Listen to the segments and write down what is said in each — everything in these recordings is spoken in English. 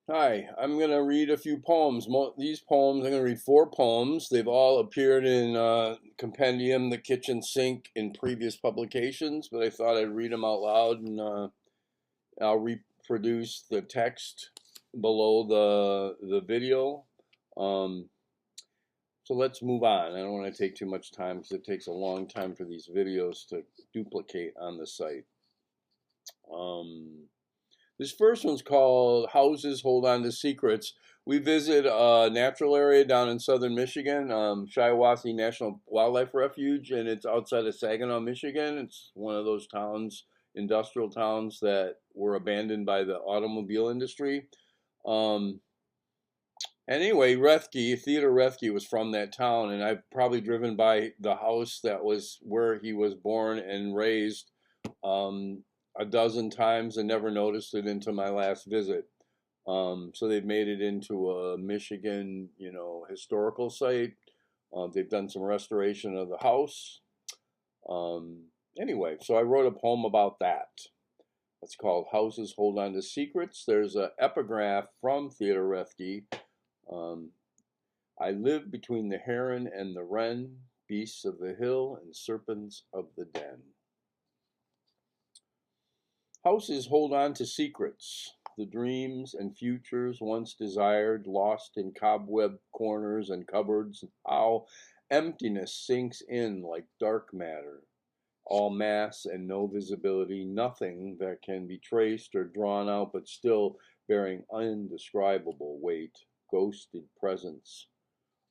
Hi, I'm going to read a few poems. These poems, I'm going to read four poems. They've all appeared in Compendium, The Kitchen Sink in previous publications, but I thought I'd read them out loud and I'll reproduce the text below the video. Um, so let's move on. I don't want to take too much time because it takes a long time for these videos to duplicate on the site. Um, This first one's called Houses Hold On to Secrets. We visit a natural area down in southern Michigan, Shiawassee National Wildlife Refuge, and it's outside of Saginaw, Michigan. It's one of those towns, industrial towns that were abandoned by the automobile industry. Um, anyway, Theodore Roethke was from that town, and I've probably driven by the house that was where he was born and raised um, a dozen times and never noticed it until my last visit. So they've made it into a Michigan, historical site. They've done some restoration of the house. Um, anyway, so I wrote a poem about that. It's called Houses Hold On to Secrets. There's an epigraph from Theodore Roethke. Um, I live between the heron and the wren, beasts of the hill and serpents of the den. Houses hold on to secrets, the dreams and futures once desired, lost in cobweb corners and cupboards. How emptiness sinks in like dark matter, all mass and no visibility, nothing that can be traced or drawn out, but still bearing indescribable weight, ghosted presence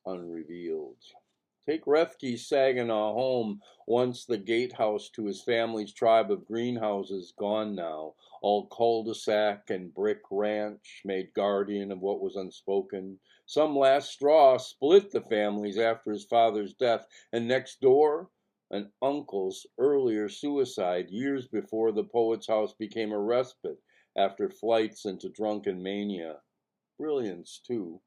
unrevealed. Take Roethke's Saginaw home, once the gatehouse to his family's tribe of greenhouses, gone now, all cul-de-sac and brick ranch, made guardian of what was unspoken. Some last straw split the families after his father's death, and next door, an uncle's earlier suicide, years before the poet's house became a respite after flights into drunken mania. Brilliance, too.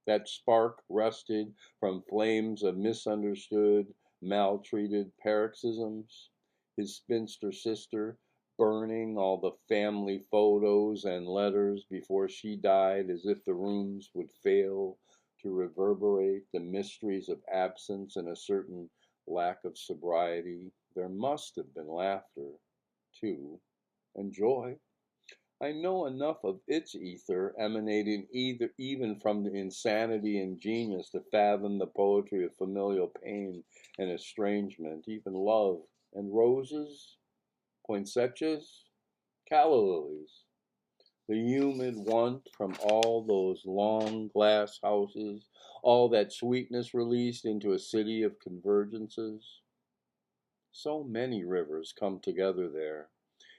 That spark rusted from flames of misunderstood, maltreated paroxysms. His spinster sister burning all the family photos and letters before she died, as if the rooms would fail to reverberate the mysteries of absence and a certain lack of sobriety. There must have been laughter, too, and joy. I know enough of its ether, emanating even from the insanity and genius, to fathom the poetry of familial pain and estrangement, even love and roses, poinsettias, calla lilies, the humid want from all those long glass houses, all that sweetness released into a city of convergences. So many rivers come together there.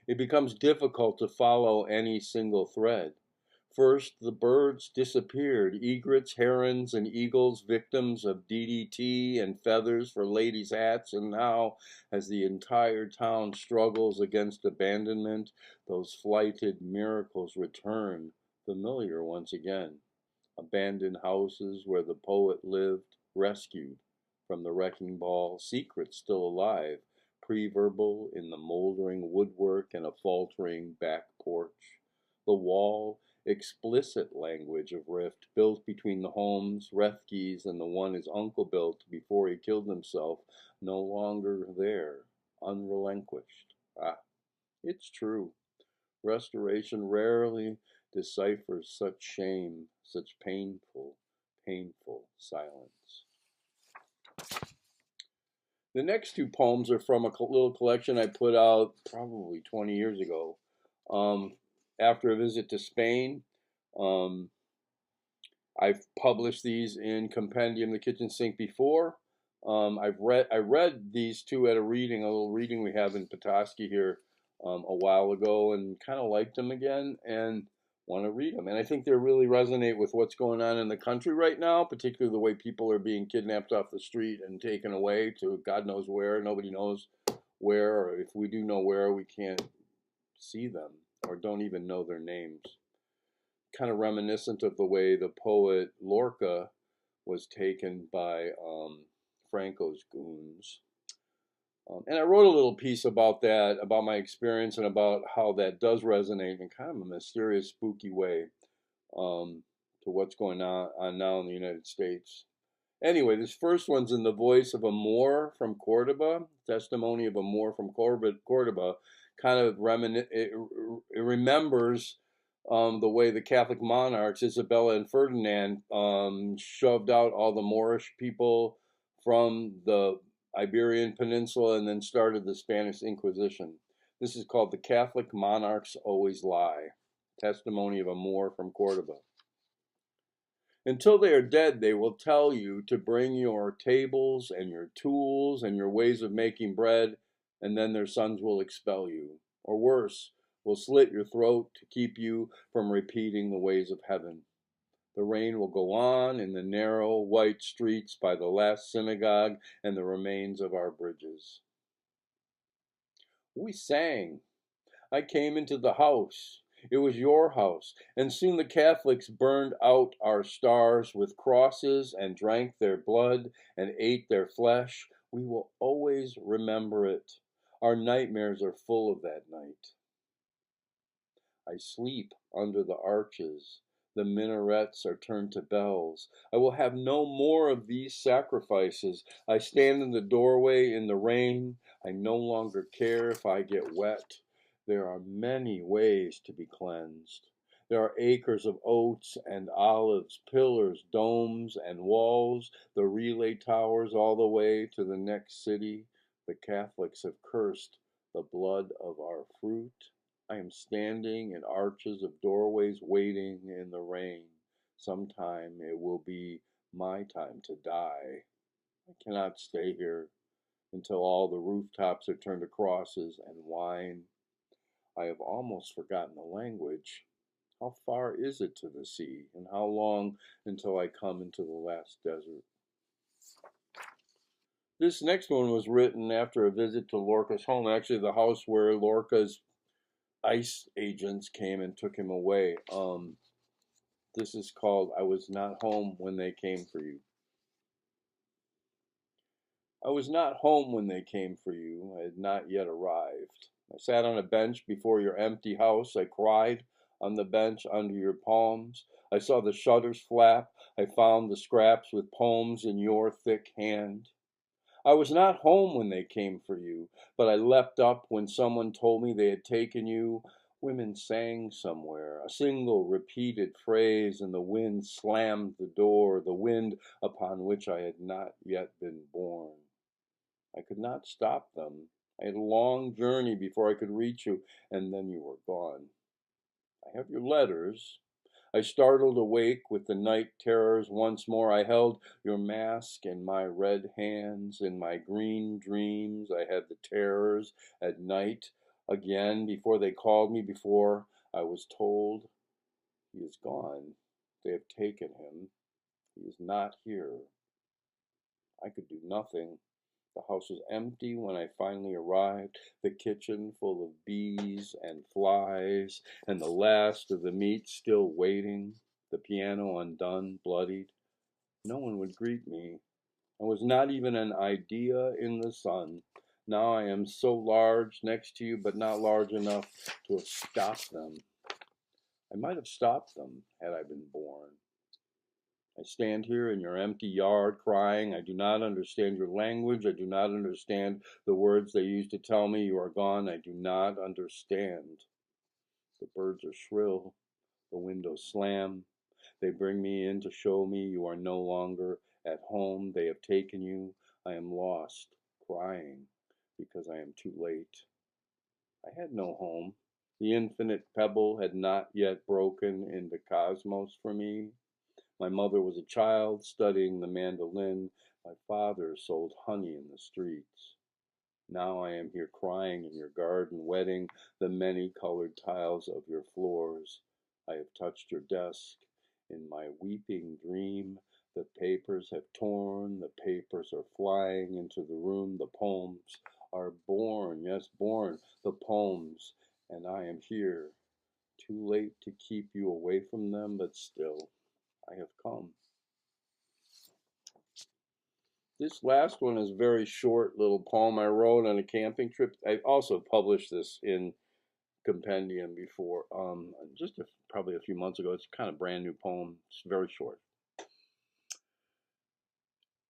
It becomes difficult to follow any single thread. First, the birds disappeared, egrets, herons, and eagles, victims of DDT and feathers for ladies' hats, and now, as the entire town struggles against abandonment, those flighted miracles return, familiar once again. Abandoned houses where the poet lived, rescued from the wrecking ball, secrets still alive, pre-verbal in the moldering woodwork and a faltering back porch. The wall, explicit language of rift, built between the homes, Roethke's, and the one his uncle built before he killed himself, no longer there, unrelinquished. Ah, it's true. Restoration rarely deciphers such shame, such painful, painful silence. The next two poems are from a little collection I put out probably 20 years ago. Um, After a visit to Spain, um, I've published these in Compendium, The Kitchen Sink before. I read these two at a little reading we have in Petoskey here a while ago, and kind of liked them again and want to read them. And I think they really resonate with what's going on in the country right now, particularly the way people are being kidnapped off the street and taken away to God knows where. Nobody knows where, or if we do know where, we can't see them or don't even know their names. Kind of reminiscent of the way the poet Lorca was taken by Franco's goons. And I wrote a little piece about that, about my experience and about how that does resonate in kind of a mysterious, spooky way. to what's going on now in the United States. Anyway, this first one's in the voice of a Moor from Cordoba, testimony of a Moor from Cordoba, kind of it remembers the way the Catholic monarchs, Isabella and Ferdinand, shoved out all the Moorish people from the Iberian Peninsula and then started the Spanish Inquisition. This is called The Catholic Monarchs Always Lie, testimony of a Moor from Cordoba. Until they are dead, they will tell you to bring your tables and your tools and your ways of making bread, and then their sons will expel you. Or worse, will slit your throat to keep you from repeating the ways of heaven. The rain will go on in the narrow, white streets by the last synagogue and the remains of our bridges. We sang. I came into the house. It was your house, and soon the Catholics burned out our stars with crosses and drank their blood and ate their flesh. We will always remember it. Our nightmares are full of that night. I sleep under the arches. The minarets are turned to bells. I will have no more of these sacrifices. I stand in the doorway in the rain. I no longer care if I get wet. There are many ways to be cleansed. There are acres of oats and olives, pillars, domes, and walls, the relay towers all the way to the next city. The Catholics have cursed the blood of our fruit. I am standing in arches of doorways waiting in the rain. Sometime it will be my time to die. I cannot stay here until all the rooftops are turned to crosses and wine. I have almost forgotten the language. How far is it to the sea, and how long until I come into the last desert? This next one was written after a visit to Lorca's home, actually the house where Lorca's ICE agents came and took him away. This is called I Was Not Home When They Came for You. I was not home when they came for you. I had not yet arrived. I sat on a bench before your empty house. I cried on the bench under your palms. I saw the shutters flap. I found the scraps with poems in your thick hand. I was not home when they came for you, but I leapt up when someone told me they had taken you. Women sang somewhere, a single repeated phrase, and the wind slammed the door, the wind upon which I had not yet been born. I could not stop them. I had a long journey before I could reach you, and then you were gone. I have your letters. I startled awake with the night terrors once more. I held your mask in my red hands. In my green dreams, I had the terrors at night again before they called me, before I was told, he is gone. They have taken him. He is not here. I could do nothing. The house was empty when I finally arrived, the kitchen full of bees and flies, and the last of the meat still waiting, the piano undone, bloodied. No one would greet me. I was not even an idea in the sun. Now I am so large next to you, but not large enough to have stopped them. I might have stopped them had I been born. I stand here in your empty yard crying. I do not understand your language. I do not understand the words they used to tell me you are gone. I do not understand. The birds are shrill. The windows slam. They bring me in to show me you are no longer at home. They have taken you. I am lost, crying, because I am too late. I had no home. The infinite pebble had not yet broken into cosmos for me. My mother was a child studying the mandolin. My father sold honey in the streets. Now I am here crying in your garden, wetting the many-colored tiles of your floors. I have touched your desk. In my weeping dream, the papers have torn, the papers are flying into the room, the poems are born, yes, born, the poems, and I am here, too late to keep you away from them, but still, I have come. This last one is a very short little poem I wrote on a camping trip. I also published this in compendium before, just probably a few months ago. It's kind of brand new poem. It's very short.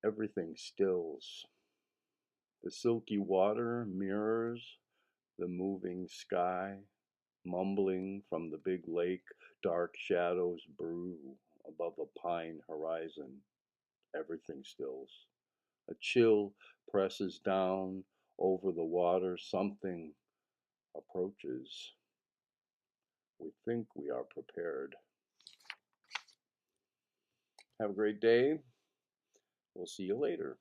Everything stills. The silky water mirrors the moving sky. Mumbling from the big lake, dark shadows brew above a pine horizon. Everything stills. A chill presses down over the water. Something approaches. We think we are prepared. Have a great day. We'll see you later.